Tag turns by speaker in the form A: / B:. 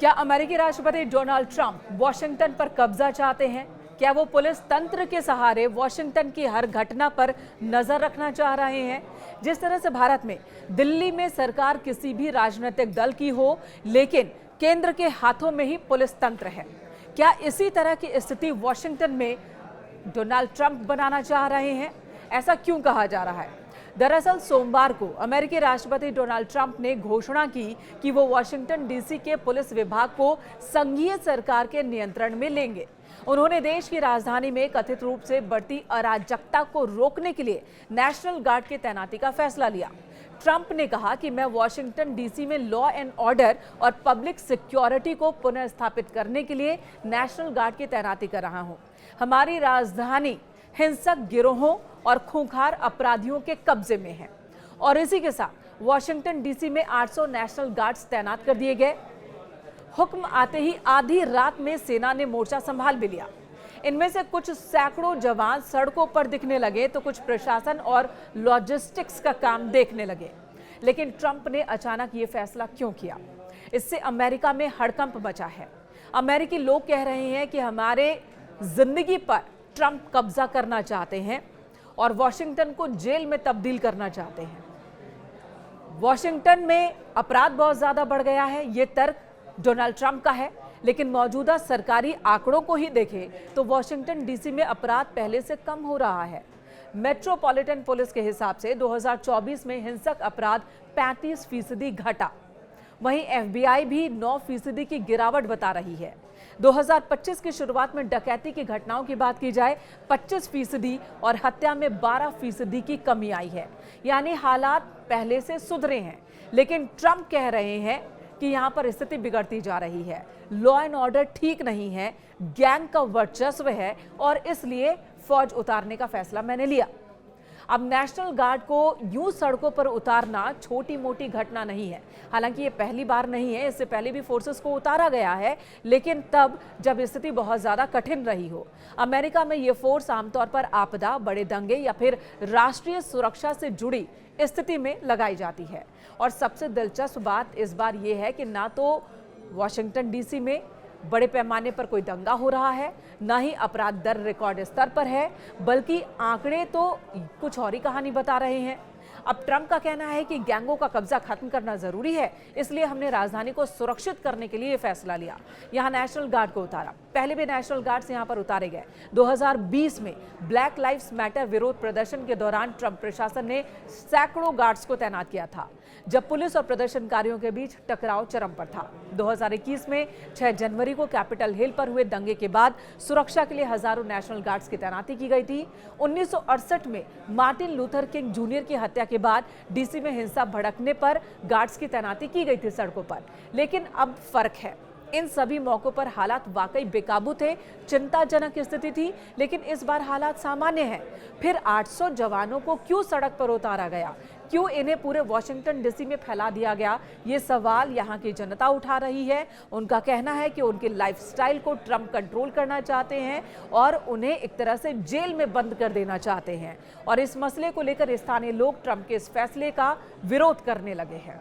A: क्या अमेरिकी राष्ट्रपति डोनाल्ड ट्रंप वॉशिंगटन पर कब्जा चाहते हैं? क्या वो पुलिस तंत्र के सहारे वॉशिंगटन की हर घटना पर नजर रखना चाह रहे हैं? जिस तरह से भारत में दिल्ली में सरकार किसी भी राजनीतिक दल की हो, लेकिन केंद्र के हाथों में ही पुलिस तंत्र है, क्या इसी तरह की स्थिति वॉशिंगटन में डोनाल्ड ट्रंप बनाना चाह रहे हैं? ऐसा क्यों कहा जा रहा है? दरअसल सोमवार को अमेरिकी राष्ट्रपति डोनाल्ड ट्रंप ने घोषणा की कि वो वॉशिंगटन डीसी के पुलिस विभाग को संघीय सरकार के नियंत्रण में लेंगे। उन्होंने देश की राजधानी में कथित रूप से बढ़ती अराजकता को रोकने के लिए नेशनल गार्ड की तैनाती का फैसला लिया। ट्रंप ने कहा कि मैं वॉशिंगटन डीसी में लॉ एंड ऑर्डर और पब्लिक सिक्योरिटी को पुनः स्थापित करने के लिए नेशनल गार्ड की तैनाती कर रहा हूं। हमारी राजधानी हिंसक गिरोहों और खूंखार अपराधियों के कब्जे में है। और इसी के साथ वॉशिंगटन डीसी में 800 नेशनल गार्ड्स तैनात कर दिए गए। हुक्म आते ही आधी रात में सेना ने मोर्चा संभाल भी लिया। इनमें से कुछ सैकड़ों जवान सड़कों पर दिखने लगे तो कुछ प्रशासन और लॉजिस्टिक्स का काम देखने लगे। लेकिन ट्रंप ने अचानक ये फैसला क्यों किया? इससे अमेरिका में हड़कंप मचा है। अमेरिकी लोग कह रहे हैं कि हमारे जिंदगी पर ट्रंप कब्जा करना चाहते हैं और वॉशिंगटन को जेल में तब्दील करना चाहते हैं। वॉशिंगटन में अपराध बहुत ज्यादा बढ़ गया है, ये तर्क डोनाल्ड ट्रंप का है। लेकिन मौजूदा सरकारी आंकड़ों को ही देखें तो वॉशिंगटन डीसी में अपराध पहले से कम हो रहा है। मेट्रोपॉलिटन पुलिस के हिसाब से 2024 में हिंसक अपराध 35% घटा। वहीं एफबीआई भी 9% की गिरावट बता रही है। 2025 की शुरुआत में डकैती की घटनाओं की बात की जाए 25% और हत्या में 12% की कमी आई है। यानी हालात पहले से सुधरे हैं। लेकिन ट्रंप कह रहे हैं कि यहां पर स्थिति बिगड़ती जा रही है, लॉ एंड ऑर्डर ठीक नहीं है, गैंग का वर्चस्व है और इसलिए फौज उतारने का फैसला मैंने लिया। अब नेशनल गार्ड को यूं सड़कों पर उतारना छोटी मोटी घटना नहीं है। हालांकि ये पहली बार नहीं है, इससे पहले भी फोर्सेस को उतारा गया है, लेकिन तब जब स्थिति बहुत ज्यादा कठिन रही हो। अमेरिका में ये फोर्स आमतौर पर आपदा, बड़े दंगे या फिर राष्ट्रीय सुरक्षा से जुड़ी स्थिति में लगाई जाती है। और सबसे दिलचस्प बात इस बार यह है कि ना तो वॉशिंगटन डीसी में बड़े पैमाने पर कोई दंगा हो रहा है, ना ही अपराध दर रिकॉर्ड स्तर पर है, बल्कि आंकड़े तो कुछ और ही कहानी बता रहे हैं। अब ट्रंप का कहना है कि गैंगों का कब्जा खत्म करना जरूरी है, इसलिए हमने राजधानी को सुरक्षित करने के लिए यह फैसला लिया। यहां नेशनल गार्ड को उतारा। पहले भी नेशनल गार्ड्स यहां पर उतारे गए। 2020 में ब्लैक लाइव्स मैटर विरोध प्रदर्शन के दौरान ट्रंप प्रशासन ने सैकड़ों गार्ड्स को तैनात किया था, जब पुलिस और प्रदर्शनकारियों के बीच टकराव चरम पर था। 2021 में 6 जनवरी को कैपिटल हिल पर हुए दंगे के बाद सुरक्षा के लिए हजारों नेशनल गार्ड्स की तैनाती की गई थी। 1968 में मार्टिन लूथर किंग जूनियर की हत्या के बाद डीसी में हिंसा भड़कने पर गार्ड्स की तैनाती की गई थी सड़कों पर। लेकिन अब फर्क है। इन सभी मौकों पर हालात वाकई बेकाबू थे, चिंताजनक स्थिति थी, लेकिन इस बार हालात सामान्य हैं। फिर 800 जवानों को क्यों सड़क पर उतारा गया? क्यों इन्हें पूरे वॉशिंगटन डीसी में फैला दिया गया? ये सवाल यहाँ की जनता उठा रही है। उनका कहना है कि उनके लाइफस्टाइल को ट्रंप कंट्रोल करना चाहते हैं और उन्हें एक तरह से जेल में बंद कर देना चाहते हैं। और इस मसले को लेकर स्थानीय लोग ट्रंप के इस फैसले का विरोध करने लगे हैं।